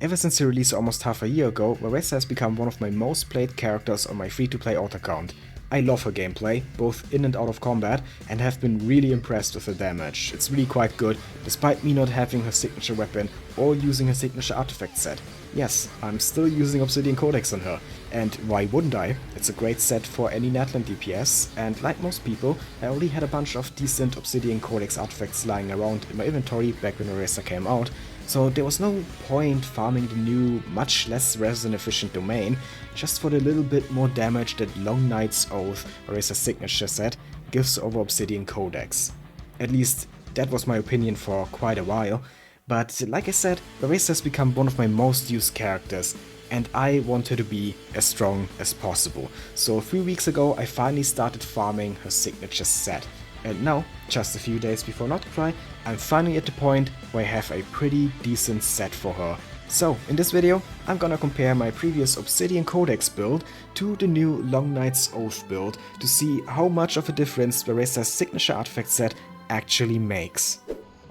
Ever since the release almost half a year ago, Varesa has become one of my most played characters on my free-to-play auto account. I love her gameplay, both in and out of combat, and have been really impressed with her damage. It's really quite good, despite me not having her signature weapon or using her signature artifact set. Yes, I'm still using Obsidian Codex on her, and why wouldn't I? It's a great set for any Natlan DPS, and like most people, I already had a bunch of decent Obsidian Codex artifacts lying around in my inventory back when Varesa came out, so there was no point farming the new, much less resin efficient domain, just for the little bit more damage that Long Knight's Oath, Varesa's signature set, gives over Obsidian Codex. At least, that was my opinion for quite a while, but like I said, Varesa has become one of my most used characters, and I want her to be as strong as possible. So a few weeks ago I finally started farming her signature set. And now, just a few days before Notcry, I'm finally at the point where I have a pretty decent set for her. So, in this video, I'm gonna compare my previous Obsidian Codex build to the new Long Knight's Oath build to see how much of a difference Varesa's signature artifact set actually makes.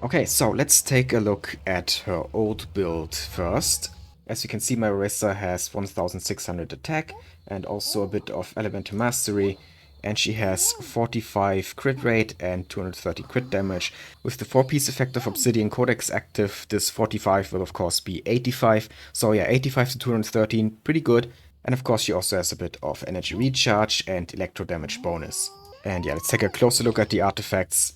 Okay, so let's take a look at her old build first. As you can see, my Varesa has 1600 attack and also a bit of elemental mastery. And she has 45 crit rate and 230 crit damage. With the 4-piece effect of Obsidian Codex active, this 45 will of course be 85. So yeah, 85 to 213, pretty good. And of course she also has a bit of energy recharge and electro damage bonus. And yeah, let's take a closer look at the artifacts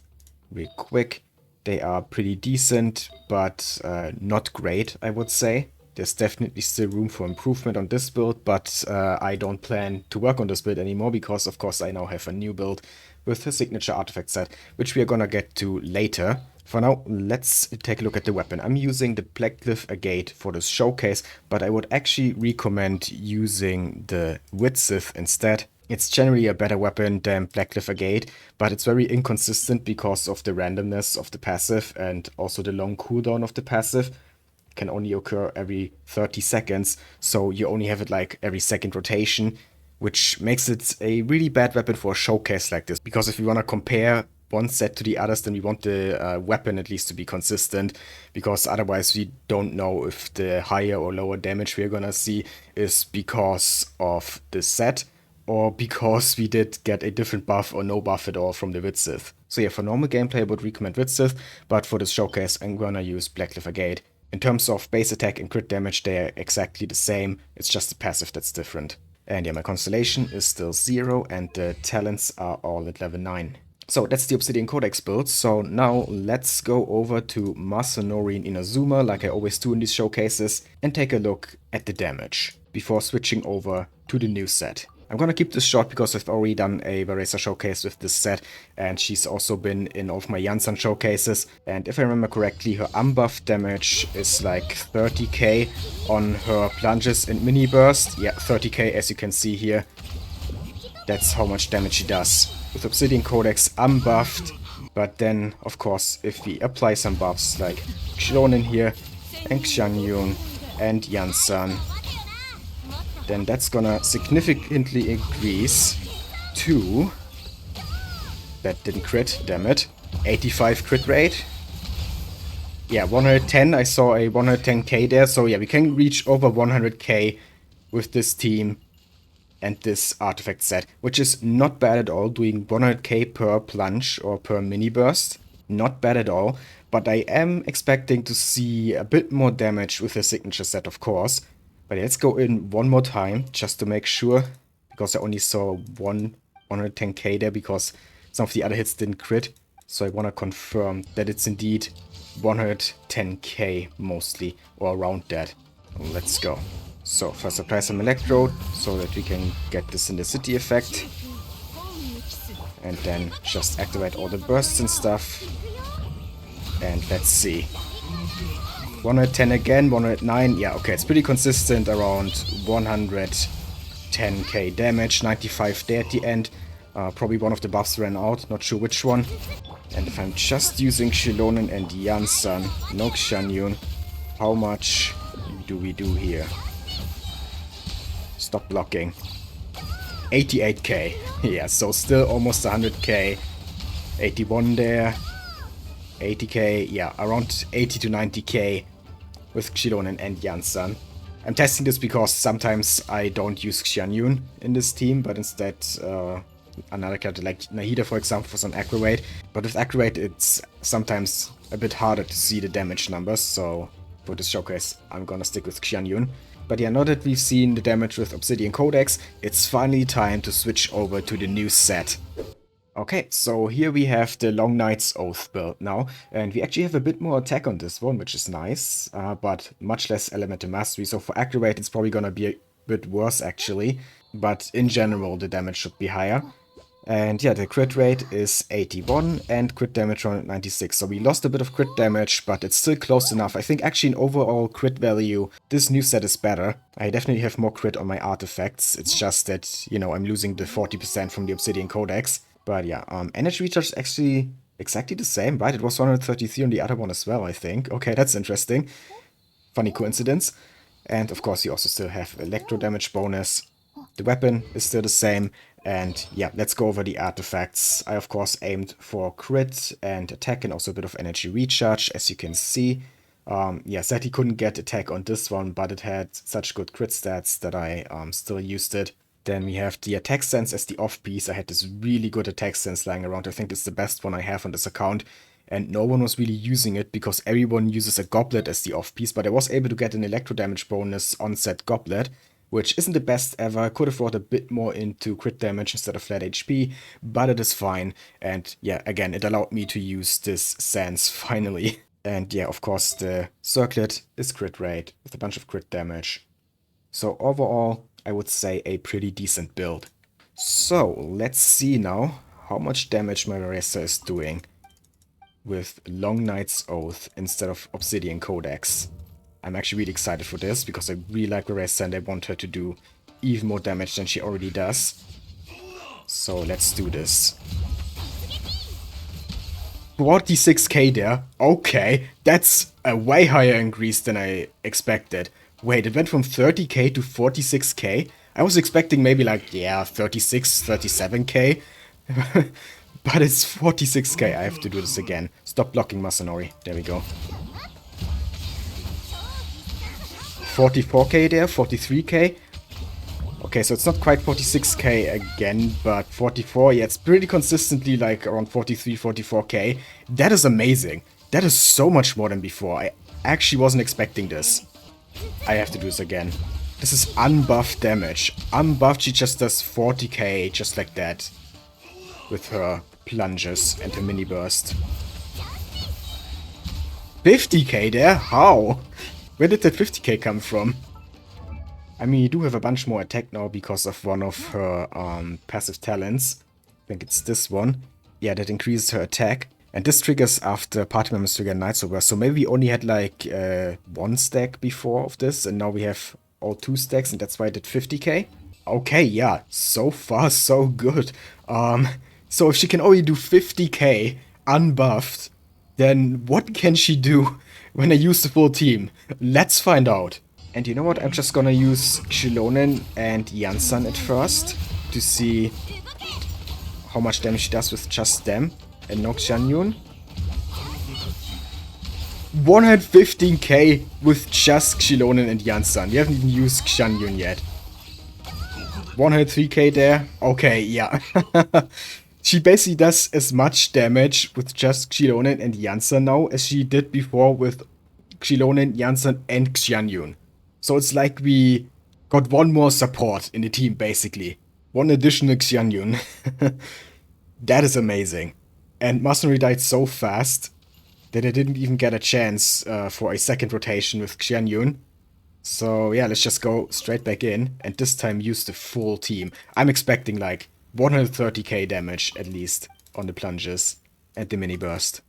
real quick. They are pretty decent, but not great, I would say. There's definitely still room for improvement on this build, but I don't plan to work on this build anymore because, of course, I now have a new build with a signature artifact set, which we are gonna get to later. For now, let's take a look at the weapon. I'm using the Blackcliff Agate for this showcase, but I would actually recommend using the Widsith instead. It's generally a better weapon than Blackcliff Agate, but it's very inconsistent because of the randomness of the passive and also the long cooldown of the passive. Can only occur every 30 seconds, so you only have it like every second rotation, which makes it a really bad weapon for a showcase like this, because if we want to compare one set to the others, then we want the weapon at least to be consistent, because otherwise we don't know if the higher or lower damage we're gonna see is because of the set, or because we did get a different buff or no buff at all from the Widsith. So yeah, for normal gameplay I would recommend Widsith, but for this showcase I'm gonna use Blackcliff Agate. In terms of base attack and crit damage, they are exactly the same, it's just the passive that's different. And yeah, my constellation is still 0 and the talents are all at level 9. So that's the Obsidian Codex build, so now let's go over to Masanori and Inazuma, like I always do in these showcases, and take a look at the damage, before switching over to the new set. I'm gonna keep this short because I've already done a Varesa showcase with this set, and she's also been in all of my Jansan showcases, and if I remember correctly, her unbuff damage is like 30k on her plunges and mini burst. Yeah, 30k as you can see here. That's how much damage she does. With Obsidian Codex unbuffed, but then of course if we apply some buffs like Xilonen here, and Xiangyun, and Jansan, then that's gonna significantly increase to, that didn't crit, damn it, 85 crit rate. Yeah, 110, I saw a 110k there, so yeah, we can reach over 100k with this team and this artifact set, which is not bad at all, doing 100k per plunge or per mini burst. Not bad at all, but I am expecting to see a bit more damage with the signature set, of course. But let's go in one more time, just to make sure, because I only saw 110k there, because some of the other hits didn't crit. So I want to confirm that it's indeed 110k mostly, or around that. Let's go. So first apply some electrode, so that we can get this in the city effect. And then just activate all the bursts and stuff. And let's see. 110 again, 109, yeah, okay, it's pretty consistent, around 110k damage, 95 there at the end. Probably one of the buffs ran out, not sure which one. And if I'm just using Xilonen and Jansan, no Xianyun, how much do we do here? Stop blocking. 88k, yeah, so still almost 100k. 81 there. 80k, yeah, around 80 to 90k with Xilonen and Yansan. I'm testing this because sometimes I don't use Xianyun in this team, but instead another character like Nahida, for example, for some aggro rate. But with aggro rate, it's sometimes a bit harder to see the damage numbers, so for this showcase, I'm gonna stick with Xianyun. But yeah, now that we've seen the damage with Obsidian Codex, it's finally time to switch over to the new set. Okay, so here we have the Long Night's Oath build now, and we actually have a bit more attack on this one, which is nice, but much less elemental mastery, so for aggro rate it's probably gonna be a bit worse actually, but in general the damage should be higher. And yeah, the crit rate is 81 and crit damage 196, so we lost a bit of crit damage, but it's still close enough. I think actually in overall crit value, this new set is better. I definitely have more crit on my artifacts, it's just that, you know, I'm losing the 40% from the Obsidian Codex. But yeah, energy recharge is actually exactly the same, right? It was 133 on the other one as well, I think. Okay, that's interesting. Funny coincidence. And of course, you also still have electro damage bonus. The weapon is still the same. And yeah, let's go over the artifacts. I, of course, aimed for crit and attack and also a bit of energy recharge, as you can see. Yeah, sadly couldn't get attack on this one, but it had such good crit stats that I still used it. Then we have the attack sense as the off piece. I had this really good attack sense lying around. I think it's the best one I have on this account. And no one was really using it because everyone uses a goblet as the off piece. But I was able to get an electro damage bonus on said goblet, which isn't the best ever. I could have brought a bit more into crit damage instead of flat HP, but it is fine. And yeah, again, it allowed me to use this sense finally. And yeah, of course, the circlet is crit rate with a bunch of crit damage. So overall, I would say a pretty decent build. So let's see now how much damage my Varesa is doing with Long Night's Oath instead of Obsidian Codex. I'm actually really excited for this because I really like Varesa and I want her to do even more damage than she already does. So let's do this. 46k there. Okay, that's a way higher increase than I expected. Wait, it went from 30k to 46k? I was expecting maybe like, yeah, 36, 37k. But it's 46k. I have to do this again. Stop blocking Masanori. There we go. 44k there, 43k. Okay, so it's not quite 46k again, but 44. Yeah, it's pretty consistently like around 43, 44k. That is amazing. That is so much more than before. I actually wasn't expecting this. I have to do this again. This is unbuffed damage. Unbuffed, she just does 40k, just like that. With her plunges and her mini burst. 50k there? How? Where did that 50k come from? I mean, you do have a bunch more attack now because of one of her passive talents. I think it's this one. Yeah, that increases her attack. And this triggers after party members trigger Night's Over. So maybe we only had like one stack before of this, and now we have all 2 stacks, and that's why I did 50k. Okay, yeah, so far so good. So if she can only do 50k unbuffed, then what can she do when I use the full team? Let's find out. And you know what? I'm just gonna use Xilonen and Yansan at first to see how much damage she does with just them. And no Xianyun. 115k with just Xilonen and Yansan. We haven't even used Xianyun yet. 103k there. Okay, yeah. She basically does as much damage with just Xilonen and Yansan now as she did before with Xilonen, Yansan, and Xianyun. So it's like we got one more support in the team, basically. One additional Xianyun. That is amazing. And Masanori died so fast that I didn't even get a chance for a second rotation with Xianyun. So yeah, let's just go straight back in and this time use the full team. I'm expecting like 130k damage at least on the plunges and the mini burst.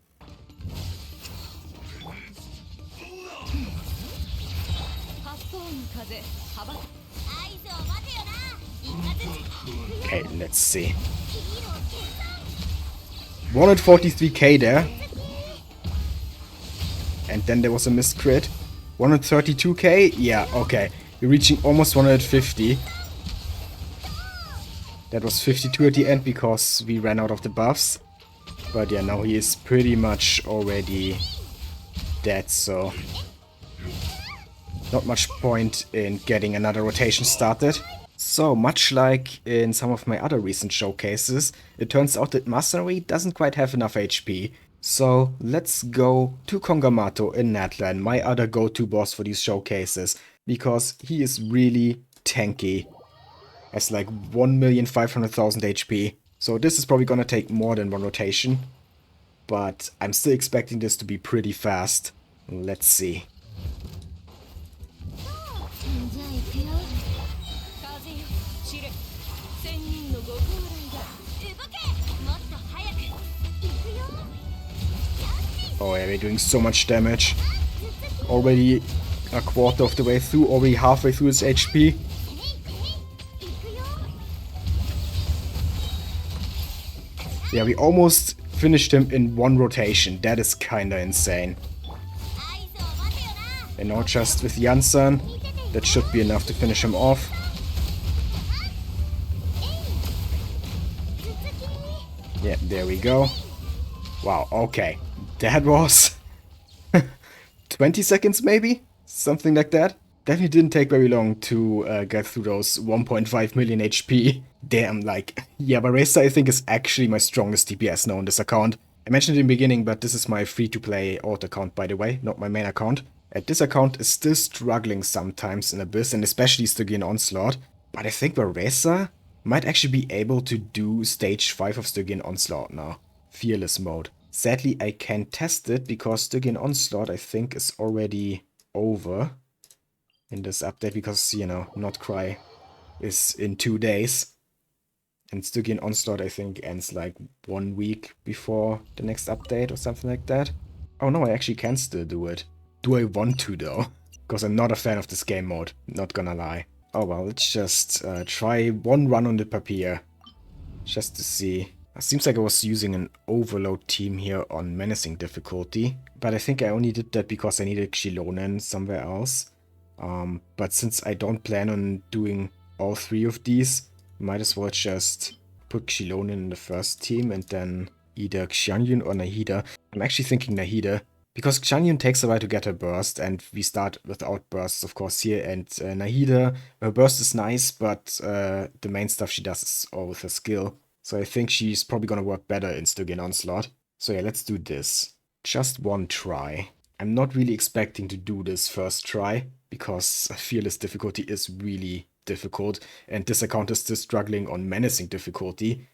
Okay, let's see. 143k there. And then there was a missed crit. 132k? Yeah, okay. We're reaching almost 150. That was 52 at the end because we ran out of the buffs. But yeah, now he is pretty much already dead, so... not much point in getting another rotation started. So, much like in some of my other recent showcases, it turns out that Masanori doesn't quite have enough HP. So, let's go to Kongamato in Natlan, my other go-to boss for these showcases, because he is really tanky. Has like 1,500,000 HP. So this is probably gonna take more than one rotation. But I'm still expecting this to be pretty fast. Let's see. Oh yeah, we're doing so much damage. Already a quarter of the way through, already halfway through his HP. Yeah, we almost finished him in one rotation. That is kinda insane. And now just with Janssen, that should be enough to finish him off. Yeah, there we go. Wow, okay. That was 20 seconds maybe? Something like that. Definitely didn't take very long to get through those 1.5 million HP. Damn, like, yeah, Varesa I think is actually my strongest DPS now on this account. I mentioned it in the beginning, but this is my free-to-play alt account, by the way, not my main account. And this account is still struggling sometimes in Abyss, and especially Stygian Onslaught. But I think Varesa might actually be able to do stage 5 of Stygian Onslaught now. Fearless mode. Sadly, I can't test it because Stygian Onslaught, I think, is already over in this update because, you know, Not Cry is in 2 days. And Stygian Onslaught, I think, ends like 1 week before the next update or something like that. Oh no, I actually can still do it. Do I want to, though? Because I'm not a fan of this game mode, not gonna lie. Oh well, let's just try one run on the Papier. Just to see. It seems like I was using an overload team here on Menacing difficulty. But I think I only did that because I needed Xilonen somewhere else. But since I don't plan on doing all 3 of these, might as well just put Xilonen in the first team and then either Xianyun or Nahida. I'm actually thinking Nahida, because Xianyun takes a while to get her burst, and we start without bursts, of course, here. And Nahida, her burst is nice, but the main stuff she does is all with her skill. So I think she's probably gonna work better in Stygian Onslaught. So yeah, let's do this. Just one try. I'm not really expecting to do this first try, because Fearless difficulty is really difficult, and this account is still struggling on Menacing difficulty.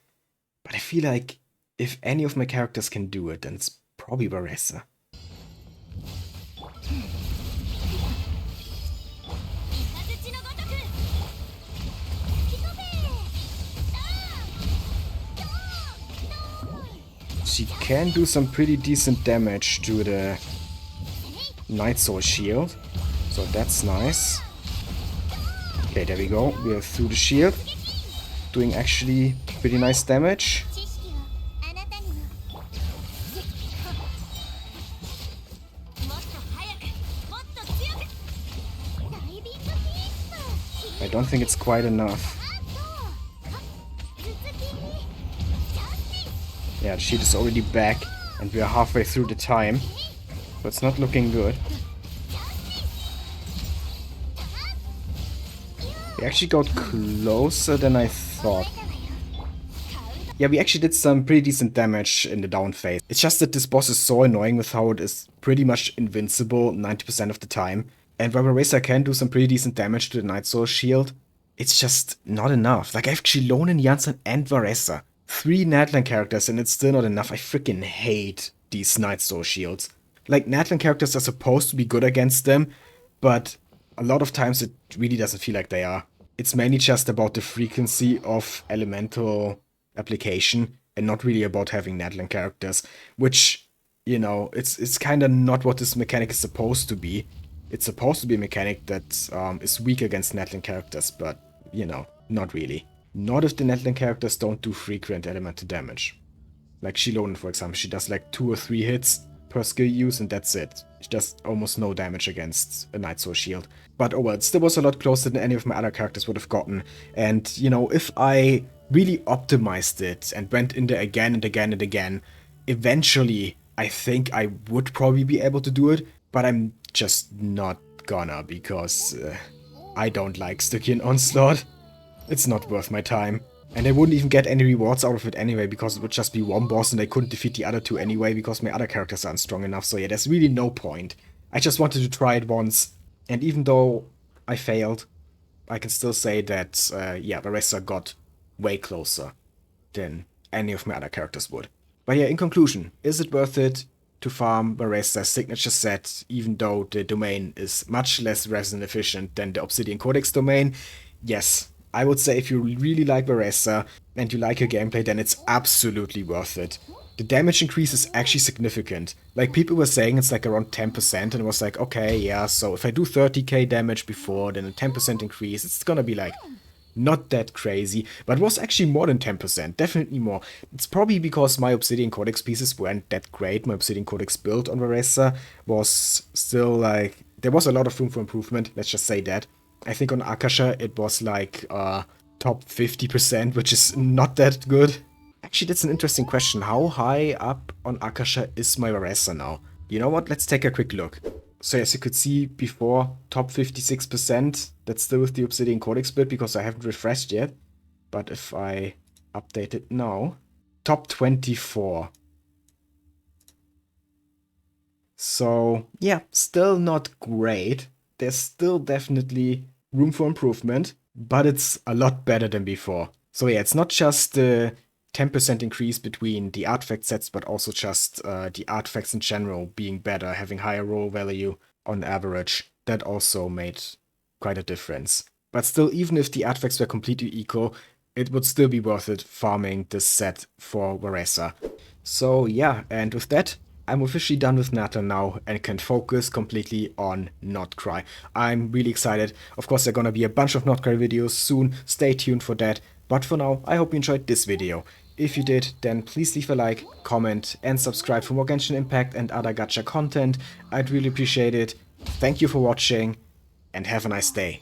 But I feel like if any of my characters can do it, then it's probably Varesa. She can do some pretty decent damage to the Night Soul shield, so that's nice. Okay, there we go. We are through the shield, doing actually pretty nice damage. I don't think it's quite enough. Yeah, the shield is already back, and we are halfway through the time, so it's not looking good. We actually got closer than I thought. Yeah, we actually did some pretty decent damage in the down phase. It's just that this boss is so annoying with how it is pretty much invincible 90% of the time. And while Varesa can do some pretty decent damage to the Night Soul shield, it's just not enough. Like, I have Xilonen, Janssen, and Varesa. 3 Natlan characters, and it's still not enough. I freaking hate these Night Soul shields. Like, Natlan characters are supposed to be good against them, but a lot of times it really doesn't feel like they are. It's mainly just about the frequency of elemental application, and not really about having Natlan characters, which, you know, it's kind of not what this mechanic is supposed to be. It's supposed to be a mechanic that is weak against Natlan characters, but, you know, not really. Not if the Natlan characters don't do frequent elemental damage. Like Xilonen, for example, she does like 2 or 3 hits per skill use, and that's it. She does almost no damage against a Night Soul shield. But oh well, it still was a lot closer than any of my other characters would have gotten. And, you know, if I really optimized it and went in there again and again and again, eventually I think I would probably be able to do it, but I'm just not not gonna, because I don't like Stygian Onslaught. It's not worth my time. And I wouldn't even get any rewards out of it anyway, because it would just be one boss and I couldn't defeat the other two anyway, because my other characters aren't strong enough. So yeah, there's really no point. I just wanted to try it once, and even though I failed, I can still say that, yeah, Varesa got way closer than any of my other characters would. But yeah, in conclusion, is it worth it to farm Varesa's signature set, even though the domain is much less resin efficient than the Obsidian Codex domain? Yes, I would say if you really like Varesa and you like your gameplay, then it's absolutely worth it. The damage increase is actually significant. Like, people were saying it's like around 10%, and it was like, okay, yeah, so if I do 30k damage before, then a 10% increase, it's gonna be like not that crazy, but it was actually more than 10%, definitely more. It's probably because my Obsidian Codex pieces weren't that great. My Obsidian Codex build on Varesa was still like, there was a lot of room for improvement, let's just say that. I think on Akasha it was like top 50%, which is not that good. Actually, that's an interesting question. How high up on Akasha is my Varesa now? You know what? Let's take a quick look. So as you could see before, top 56%. That's still with the Obsidian Codex build because I haven't refreshed yet. But if I update it now, top 24. So yeah, still not great. There's still definitely room for improvement, but it's a lot better than before. So yeah, it's not just the 10% increase between the artifact sets, but also just the artifacts in general being better, having higher roll value on average. That also made quite a difference. But still, even if the artifacts were completely equal, it would still be worth it farming this set for Varesa. So yeah, and with that, I'm officially done with Nata now and can focus completely on Notcry. I'm really excited. Of course, there are gonna be a bunch of Notcry videos soon. Stay tuned for that. But for now, I hope you enjoyed this video. If you did, then please leave a like, comment, and subscribe for more Genshin Impact and other gacha content. I'd really appreciate it. Thank you for watching, and have a nice day.